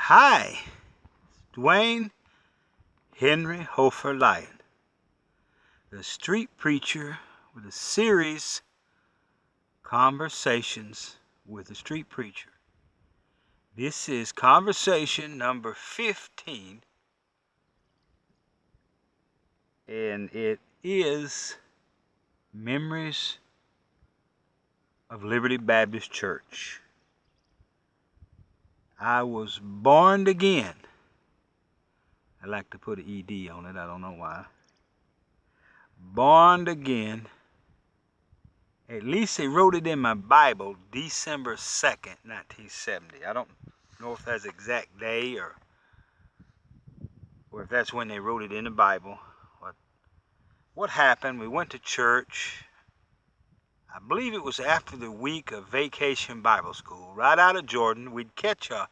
Hi, Duane Henry Hoefer Lyon, the street preacher with a series Conversations with the Street Preacher. This is conversation number 15, and it is Memories of Liberty Baptist Church. I was born again. I like to put an ED on it, I don't know why. Born again. At least they wrote it in my Bible, December 2nd, 1970. I don't know if that's the exact day or if that's when they wrote it in the Bible. What happened, we went to church. I believe it was after the week of Vacation Bible School. Right out of Jordan, we'd catch a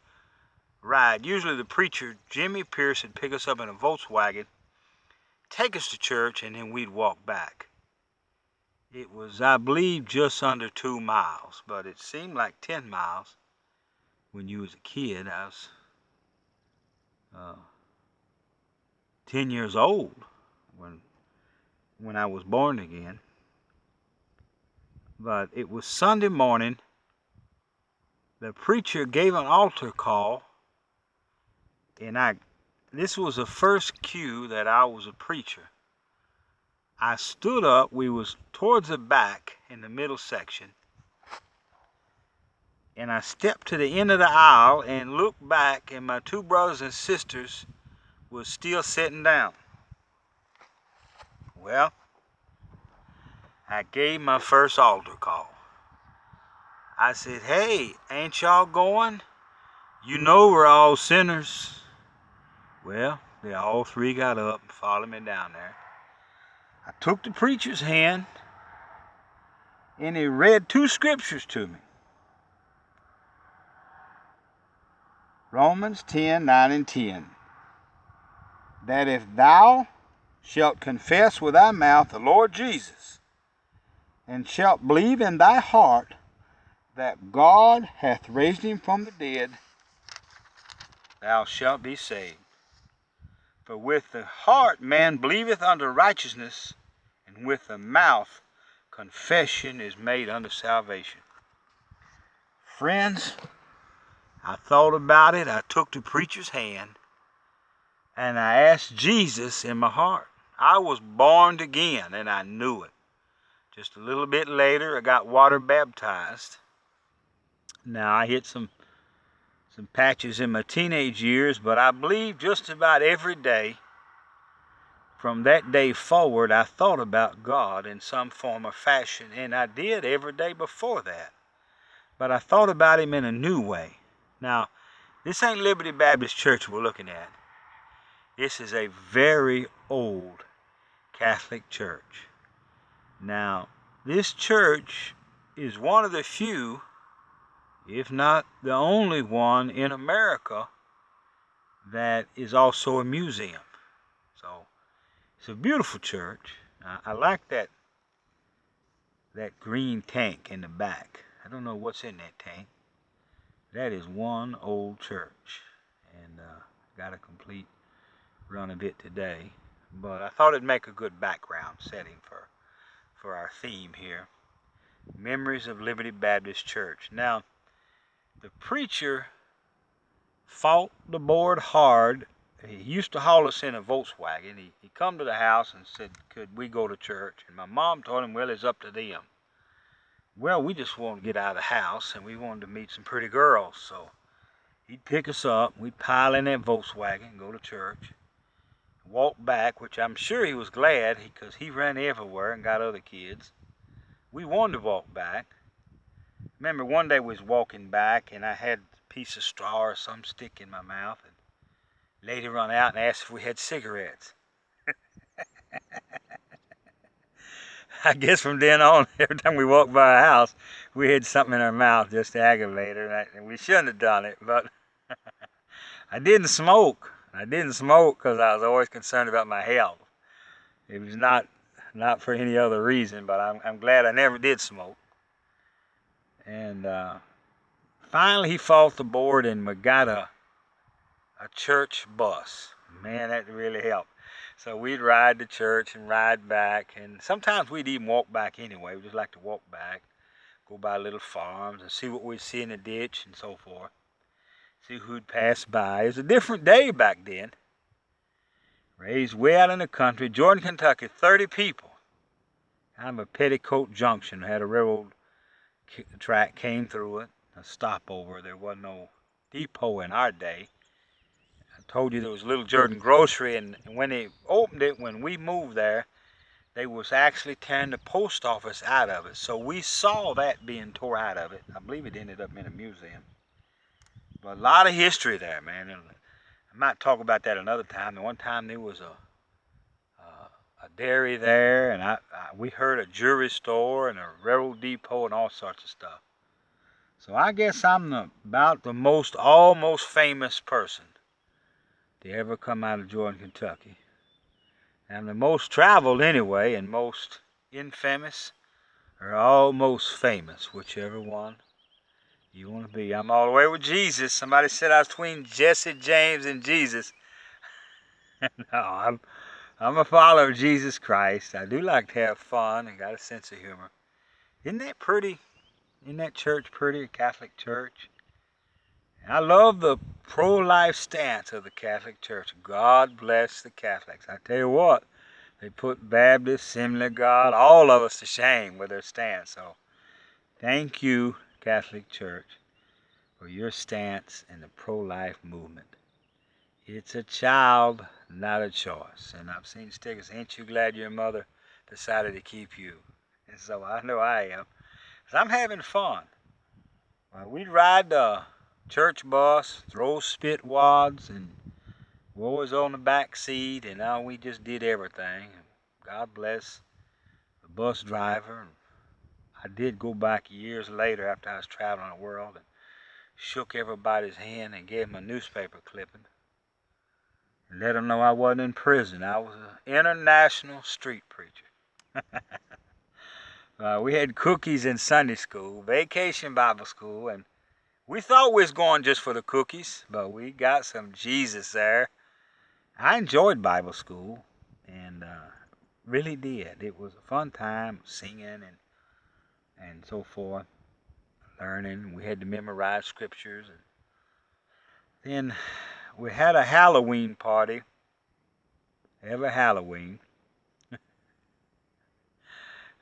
ride. Usually the preacher, Jimmy Pierce, would pick us up in a Volkswagen, take us to church, and then we'd walk back. It was, I believe, just under 2 miles, but it seemed like 10 miles when you was a kid. I was 10 years old when I was born again. But it was Sunday morning. The preacher gave an altar call, and this was the first cue that I was a preacher. I stood up. We was towards the back in the middle section, and I stepped to the end of the aisle and looked back, and my 2 brothers and sisters was still sitting down. Well, I gave my first altar call. I said, "Hey, ain't y'all going? You know we're all sinners." Well, they all 3 got up and followed me down there. I took the preacher's hand, and he read 2 scriptures to me. Romans 10:9 and 10. That if thou shalt confess with thy mouth the Lord Jesus, and shalt believe in thy heart that God hath raised him from the dead, thou shalt be saved. For with the heart man believeth unto righteousness, and with the mouth confession is made unto salvation. Friends, I thought about it. I took the preacher's hand, and I asked Jesus in my heart. I was born again, and I knew it. Just a little bit later, I got water baptized. Now, I hit some patches in my teenage years, but I believe just about every day from that day forward, I thought about God in some form or fashion, and I did every day before that. But I thought about him in a new way. Now, this ain't Liberty Baptist Church we're looking at. This is a very old Catholic church. Now, this church is one of the few, if not the only one in America, that is also a museum. So, it's a beautiful church. I like that green tank in the back. I don't know what's in that tank. That is one old church, and got a complete run of it today. But I thought it'd make a good background setting for our theme here. Memories of Liberty Baptist Church. Now, the preacher fought the board hard. He used to haul us in a Volkswagen. He come to the house and said, could we go to church? And my mom told him, well, it's up to them. Well, we just wanted to get out of the house, and we wanted to meet some pretty girls. So he'd pick us up, we'd pile in that Volkswagen, go to church, walk back, which I'm sure he was glad because he ran everywhere and got other kids. We wanted to walk back. Remember one day we was walking back, and I had a piece of straw or some stick in my mouth, and lady run out and asked if we had cigarettes. I guess from then on, every time we walked by a house, we had something in our mouth just to aggravate her, and we shouldn't have done it, but I didn't smoke. I didn't smoke because I was always concerned about my health. It was not for any other reason, but I'm glad I never did smoke. And finally he fought the board, and we got a church bus. Man, that really helped. So we'd ride to church and ride back, and sometimes we'd even walk back anyway. We just like to walk back, go by little farms and see what we'd see in the ditch and so forth. See who'd pass by. It was a different day back then. Raised way out in the country, Jordan, Kentucky, 30 people. Kind of a petticoat junction. Had a railroad track came through it, a stopover. There wasn't no depot in our day. I told you there was a little Jordan grocery, and when they opened it, when we moved there, they was actually tearing the post office out of it. So we saw that being tore out of it. I believe it ended up in a museum. But a lot of history there, man. And I might talk about that another time. And one time there was a dairy there, and we heard a jewelry store and a railroad depot and all sorts of stuff. So I guess I'm about the almost famous person to ever come out of Jordan, Kentucky. I'm the most traveled anyway, and most infamous or almost famous, whichever one you want to be. I'm all the way with Jesus. Somebody said I was between Jesse James and Jesus. No, I'm a follower of Jesus Christ. I do like to have fun and got a sense of humor. Isn't that pretty? Isn't that church pretty, a Catholic church? I love the pro-life stance of the Catholic Church. God bless the Catholics. I tell you what, they put Baptists, Assembly of God, all of us to shame with their stance. So thank you, Catholic Church, for your stance in the pro-life movement. It's a child, not a choice. And I've seen stickers, ain't you glad your mother decided to keep you? And so I know I am. 'Cause I'm having fun. We'd ride the church bus, throw spit wads, and boys on the back seat, and now we just did everything. God bless the bus driver. I did go back years later after I was traveling the world and shook everybody's hand and gave them a newspaper clipping. And let them know I wasn't in prison. I was an international street preacher. We had cookies in Sunday school, vacation Bible school, and we thought we was going just for the cookies, but we got some Jesus there. I enjoyed Bible school, and really did. It was a fun time singing and so forth, learning. We had to memorize scriptures. And then we had a Halloween party, every Halloween.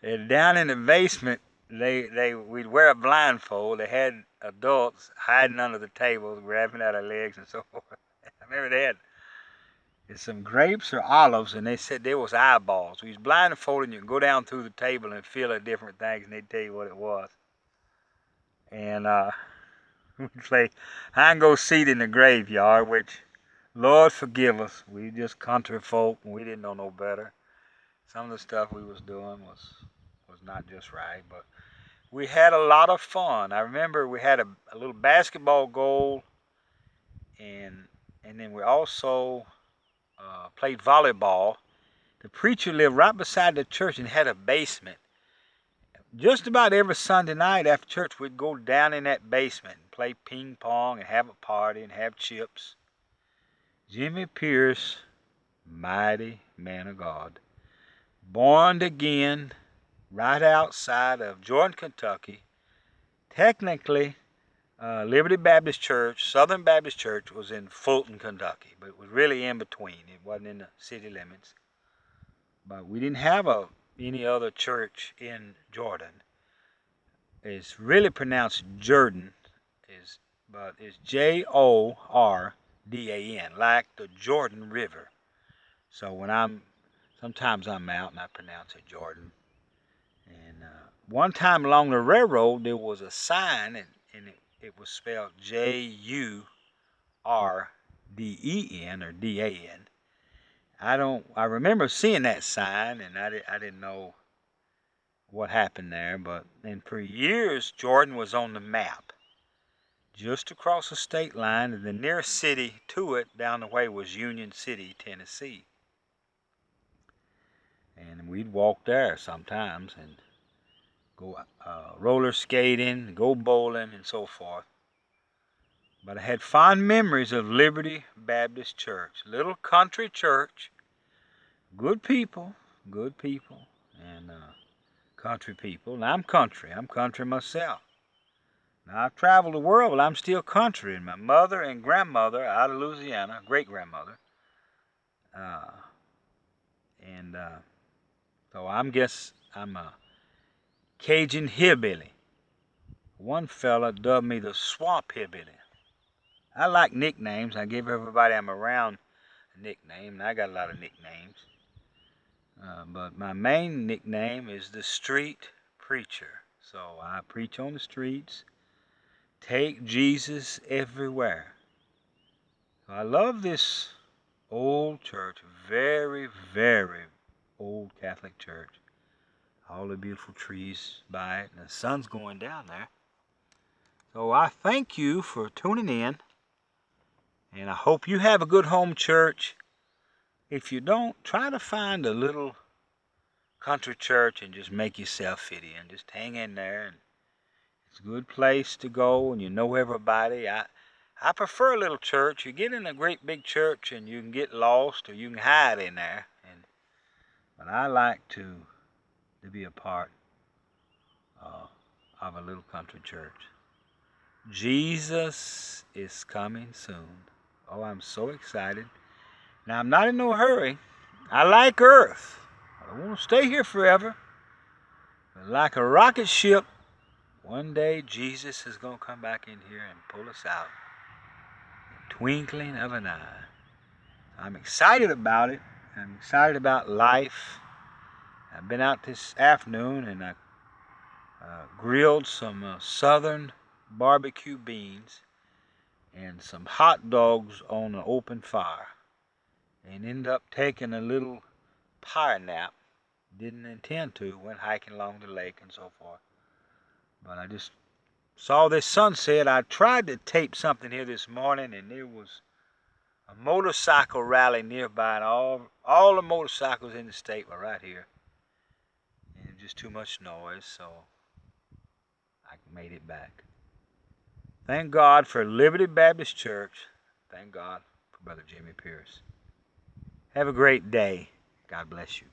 And down in the basement, we'd wear a blindfold. They had adults hiding under the tables, grabbing at our legs and so forth. I remember they had some grapes or olives, and they said there was eyeballs. We was blindfolded, and you could go down through the table and feel at different things, and they'd tell you what it was. And we'd play hide and go seek in the graveyard, which, Lord forgive us, we just country folk, and we didn't know no better. Some of the stuff we was doing was not just right, but we had a lot of fun. I remember we had a little basketball goal, and then we also played volleyball. The preacher lived right beside the church and had a basement. Just about every Sunday night after church, we'd go down in that basement and play ping pong and have a party and have chips. Jimmy Pierce, mighty man of God, born again right outside of Jordan, Kentucky. Technically, Liberty Baptist Church, Southern Baptist Church, was in Fulton, Kentucky, but it was really in between. It wasn't in the city limits. But we didn't have any other church in Jordan. It's really pronounced Jordan, but it's Jordan, like the Jordan River. So sometimes I'm out and I pronounce it Jordan. And one time along the railroad, there was a sign, and it was spelled Jurden or Dan. I remember seeing that sign, and I didn't know what happened there, and for years Jordan was on the map. Just across the state line, and the nearest city to it down the way was Union City, Tennessee. And we'd walk there sometimes and go roller skating, go bowling, and so forth. But I had fond memories of Liberty Baptist Church. Little country church. Good people, and country people. And I'm country. I'm country myself. Now, I've traveled the world, but I'm still country. And my mother and grandmother out of Louisiana, great-grandmother, uh, and so I'm a Cajun hillbilly. One fella dubbed me the swamp hillbilly. I like nicknames. I give everybody I'm around a nickname, and I got a lot of nicknames. But my main nickname is the street preacher. So I preach on the streets, take Jesus everywhere. So I love this old church, very, very old Catholic church. All the beautiful trees by it, and the sun's going down there. So I thank you for tuning in, and I hope you have a good home church. If you don't, try to find a little country church and just make yourself fit in. Just hang in there, and it's a good place to go, and you know everybody. I prefer a little church. You get in a great big church, and you can get lost, or you can hide in there. But I like to be a part of a little country church. Jesus is coming soon. Oh, I'm so excited. Now, I'm not in no hurry. I like Earth. I don't want to stay here forever. But like a rocket ship, one day Jesus is going to come back in here and pull us out. In the twinkling of an eye. I'm excited about it. I'm excited about life. I've been out this afternoon and I grilled some southern barbecue beans and some hot dogs on an open fire, and ended up taking a little power nap. Didn't intend to, went hiking along the lake and so forth, but I just saw this sunset. I tried to tape something here this morning, and there was a motorcycle rally nearby, and all the motorcycles in the state were right here, and just too much noise, so I made it back. Thank God for Liberty Baptist Church. Thank God for Brother Jimmy Pierce. Have a great day. God bless you.